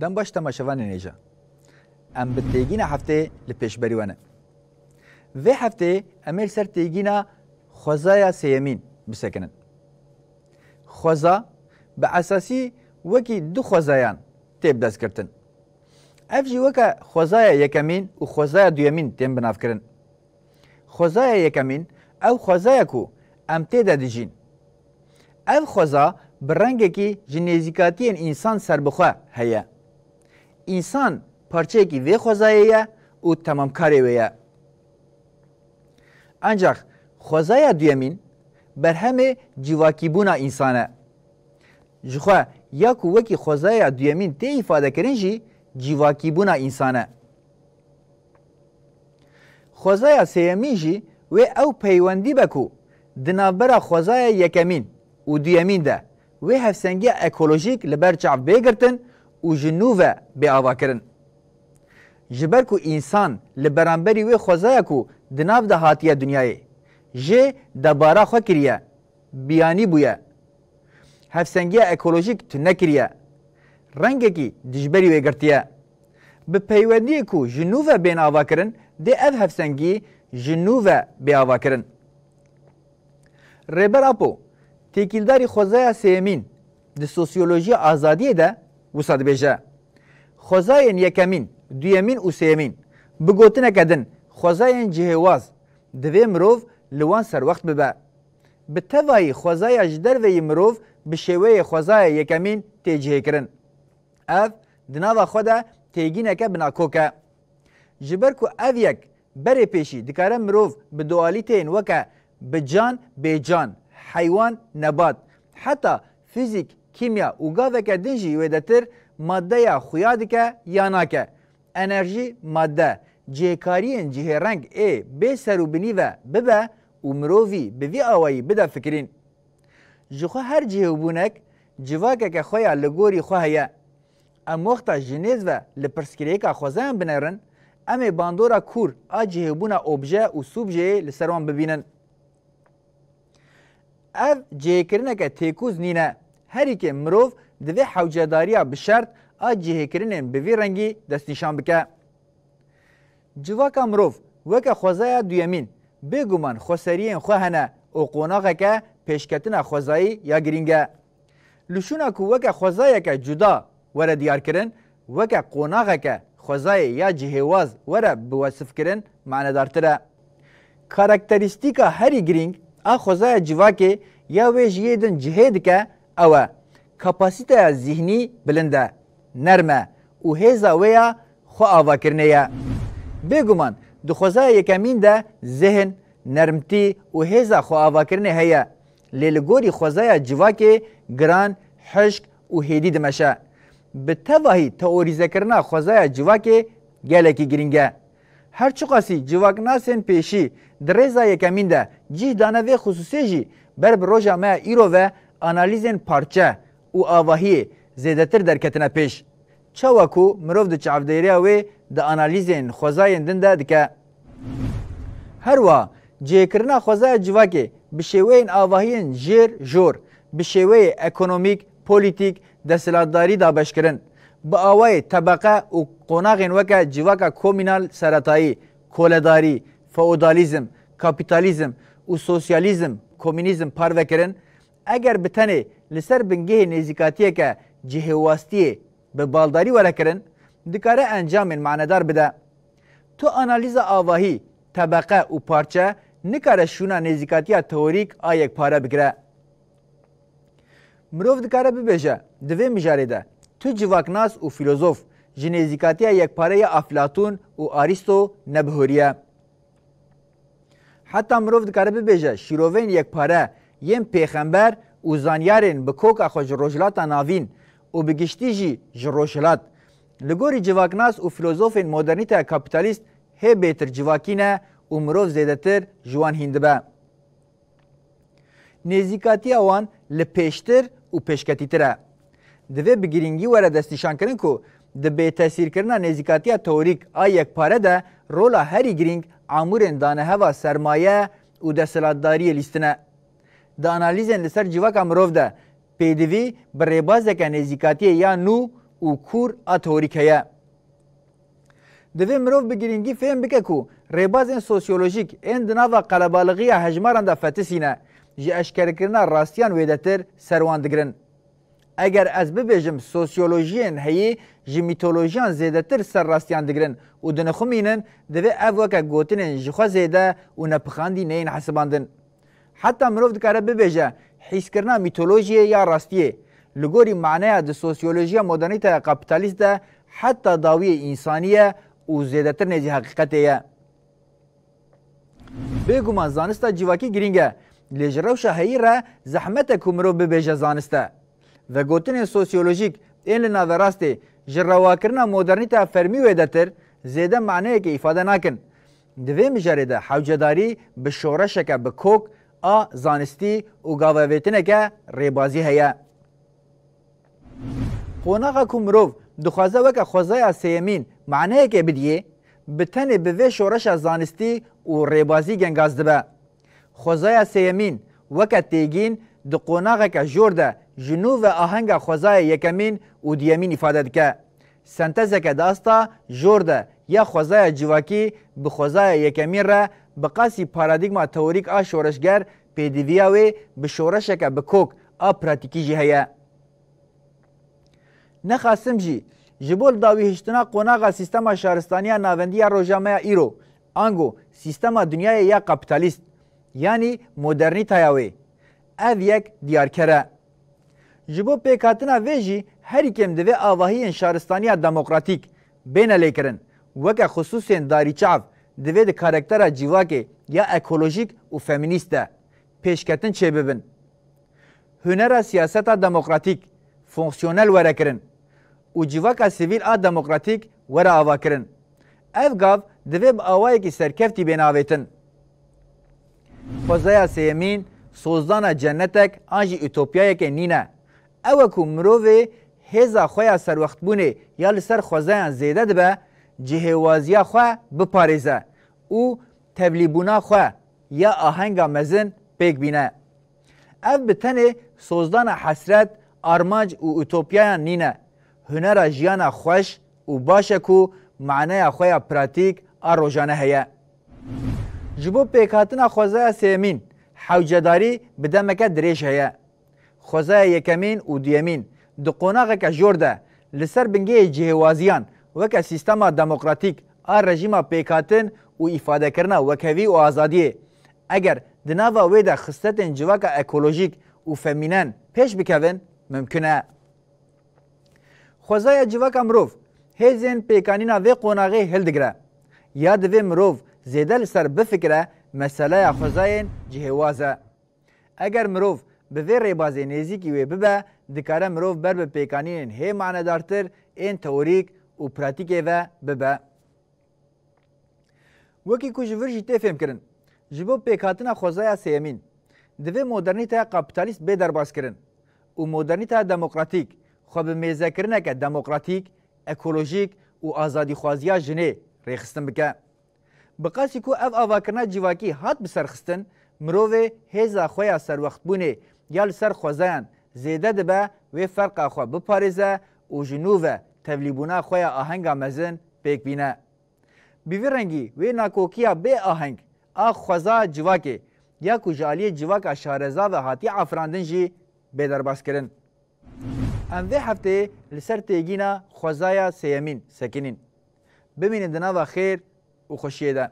دم باش تماشاوان نیجا ام بتیگینا هفته لپیشبری ونه و هفته امیر سر تیگینا خوزایا سیمین بسکنن خوزا به اساسی وکی دو خوزایان تیب دست کردن افجی وکا خوزایا یکمین و خوزایا دویمین تیم بناف کردن خوزایا یکمین او خوزایا کو ام تیدا دیجین اف خوزا برنگه کی جنیزیکاتی انسان سربخواه هیا انسان پارچه کی وی خوزایه و تمام کاری ویه ancak xwezaya duyemîn berhemê civakîbûna însan e. Ji xwe ya ku wekî xwezaya duyemîn tê îfadekirin jî civakîbûna însan e. Xwezaya sêyemîn jî wê ew peywendî be ku di navbera xwezaya yekemîn û duyemîn de wê hevsengiya ekolojîk li ber çav bêgirtin û ji nû ve bêavakirin. Ji ber ku însan li beramberî wê xwezaya ku di nav de hatiye dunyayê jê debara xwe kiriye, biyanî bûye. Hevsengiya ekolojîk tu nekiriye. Rengekî dijberî wê girtiye. Bi peywendiyê ku ji nû ve bên avakirin, dê ev hevsengî ji nû ve bêavakirin. Rêber Apo, têkîldarî xwezaya sêyemîn di sosyolojiya azadiyê de wisa dibêje. Xwezayên yekemîn, duyemîn û sêyemîn bi gotineke din xwezayên cihêwaz divê mirov li wan serwext bibe. Bi tevahî xwezaya ji derveyî mirov bi şêweyê xwezaya yekemîn tê cihêkirin. Ev di nava xwe de têgîneke binakok e. Ji ber ku ev yek berê pêşî dikare mirov bi dualiteyên weke bi can bêcan, heywan nebat, heta fîzik, kîmya û gaveke din jî wê de tir maddeya xuya dike ya nake. Enerjî madde, cihêkariyên cihêreng ê bê serûbinî ve bibe û mirovî bi vî awayî bide fikirîn. Ji xwe her cihêbûnek civakeke xwe ya li gorî xwe heye. Em wexta jinêz ve li pirsgirêka xwezayan binerin, em ê bandora kûr a cihêbûna obje û sûbjeyê li ser wan bibînin. Ev cihêkirineke têkûz nîne. Herîkê mirov divê hewcedariya bi şert a cihêkirinên bi vî rengî destnîşan bike. Civaka mirov weke xwezaya duyemîn bêguman xweseriyên xwe hene û qonaxeke pêşketina xwezayî ya girîng e. Lûşûna ku weke xwezayeke cuda were diyarkirin, weke qonaxeke xwezayê ya cihêwaz were biwesifkirin manedartir e. Karakterîstîka herî girîng a xwezaya civakê ya wê ji yê din cihê dike ew e. Kapasiteya zihnî bilind e, nerm e û hêza wê ya xwe avakirinê ye. Bêguman di xwezaya yekemîn de zihin, nermtî û hêza xwe avakirinê heye. Lê li gorî xwezaya civakê giran, hişk û hêdî dimeşe. Bi tevahî teorîzekirina xwezaya civakê gelekî giring e. Her çi qasî civaknasên pêşî di rêza yekemîn de cih dane vê xusûsê jî ber bi roja me îro ve analîzên parçe û avahiyê zêdetir derketine pêş. Çawa ku mirov di çavdêriya wê di analîzên xwezayên din de dike. Her wiha cihêkirina xwezaya civakê bi şêweyên avahiyên jêr jor, bi şêweyê ekonomîk, polîtîk, desthilatdarî dabeşkirin, bi awayê tebeqe û qonaxên weke civaka komînal seretayî, koledarî, feodalîzm, kapîtalîzm û sosyalîzm, komünîzm parvekirin, eger bi tenê li ser bingehê nêzîkatiyeke cihêwastiyê bi baldarî werekirin, dikare encamên manedar bide. Tu analîza avahî, tebeqe û parçe nikare şûna nêzîkatiya teorîk a yekpare bigire. Mirov dikare bibêje di vê mijarê de tu civaknas û fîlozof ji nêzîkatiya yekpare ya Aflatûn û Arîsto nebihoriye. Heta mirov dikare bibêje şîroveyên yekpare yên pêxember û zanyarên bi koka xwe ji rojhilata navîn û bi giştî jî ji rojhilat li gorî civaknas û fîlozofên modernîteya kapîtalîst hê bêtir civakî ne û mirov zêdetir ji wan hîn dibe. Nêzîkatiya wan li pêştir û pêşketîtir e. Divê bi girîngî were destnîşankirin ku di bêtesîrkirina nêzîkatiya teorîk a yekpare de rola herî girîng amûrên daneheva sermaye û desthilatdariyê lîstin e. Di analîzên li ser civaka mirov de pêdivî bi rêbazeke nêzîkatiyê ya nû و کور اتوریکه دوی مروف بگیرینگی فهم بکه کو ریبازین سوسیولوژیک این دناوا قلبالغی هجماران دا فتسینه جی اشکرکرنا راستیان ویدتر سروان دگرن. اگر از ببیجم سوسیولوژیان هی جی میتولوژیان زیدتر سر راستیان دگرن و دنخمینن دوی اوکا گوتنن جخوا زیده و نپخاندی نین حسباندن. حتی مروف دکاره ببیجه حیث کرنا میتولوژیه یا راستیه لگوری معنی د سوسیولوژیا مدرنیته کپیتالیست ده حتی داوی انسانیه و زیدتر نزی حقیقتیه. بگومان زانستا جیواکی گرینگه لیجروش هایی را زحمت کمرو ببیجه زانسته و گوتن سوسیولوژیک این لناو راسته جرواکرنا مدرنیته فرمی ویدتر زیده معنیه که افاده نکن. دوی مجرده حوجداری به شورشک به کوک آ زانستی و گاوهویتنه که ریبازی هیا. قوناغا کمروف دخوازه وکا خوزای سیمین معنیه که بدیه بتنه به شورش زانستی و ریبازی گنگاز دبه. خوزای سیمین وکا تیگین دو قوناغا که جورده جنو و آهنگ خوزای یکمین و دیمین افاده دکه. سنتزه که داستا جورده یا خوزای جواکی به خوزای یکمین را بقاسی پارادیگما تئوریک آ شورشگر پیدویاوی به شورشک به کوک آ پراتیکی جی هیا. نخواستم جی جبول داوی هشتنا قوناغا سیستما شهرستانیا ناوندیا روژامه ایرو آنگو سیستما دنیای یا کپیتالیست یعنی مدرنیتایاوی او یک دیارکره. جبو پیکاتنا ویجی هری کم دوی آواهی شهرستانیا دموکراتیک بین لیکرن وکا خصوصین داری چاو دوی ده کارکتر جیواکه یا اکولوژیک و فمینیسته پیشکتن چه ببن. هنر سیاست دموکراتیک فونکسیونل وره کرن و جیواکا سیویل دموکراتیک وره آوا کرن. اف گاو دوی با آوایی که سرکفتی بین آویتن. خوزای سیمین سوزدان جنتک آنجی اوتوپیای که نینه. او که مروه هزا خویا سر وقت بونه یا لسر خوزایان زیده دبه جهوازیا خواه بپاریزه او تبلیبونا خواه یا آهنگا مزن پیک بینه. اف بتنه سوزدان حسرت آرمانج و اوتوپیایان نینه. هنر جیانا خوش و باشه که معنی خویا پراتیک آروژانه هیا. جبو پیکاتنا خوزای سیمین حوجداری بدمکه دریش هیا. خوزای یکمین و دیمین دو قوناغه که جورده لسر بنگه جهوازیان وکا سیستما دموکراتیک رژیما پیکاتن و افاده کرنا وکوی و آزادیه اگر دناوا ویدا خستتن جواکا اکولوژیک و فمینن پیش بکوین ممکنه. خوزای جواکا مروف هیزین پیکانینا وی قوناغه هلدگره یا دوی مروف زیده لسر بفکره مسئله خوزاین جهوازه. اگر مروف به وی ریبازی نزیکی وی ببه دکاره مروف بر به پیکانین هی معنی دارتر این تئوریک و پراتیکه و ببه. وکی کج ورژی تفهم کرن جبو پیکاتنا خوزای سیمین دوی مدرنیته کپیتالیست به درباز کرن و مدرنیته دموکراتیک خو به میزه کرنه که دموکراتیک اکولوژیک و آزادی خوازیا جنه ریخستن بکه. بقاسی کو اف آواکرنا جواکی هات بسرخستن مروه هزا خویا سر وقت بونه یا لسر خوزایان زیده دبه و فرق خو بپاریزه و جنوبه تبلیبونا خویا آهنگا مزن پیک بینه. بیوی رنگی و ناکوکیا به آهنگ خوزا جواکه یا کجالی جواکا شارزا و حاتی عفراندن جی به درباس کرن. ام وی هفته لسر تیگینا خوزایا سیمین سکنین. ببینید دنا و خیر و خوشیه ده.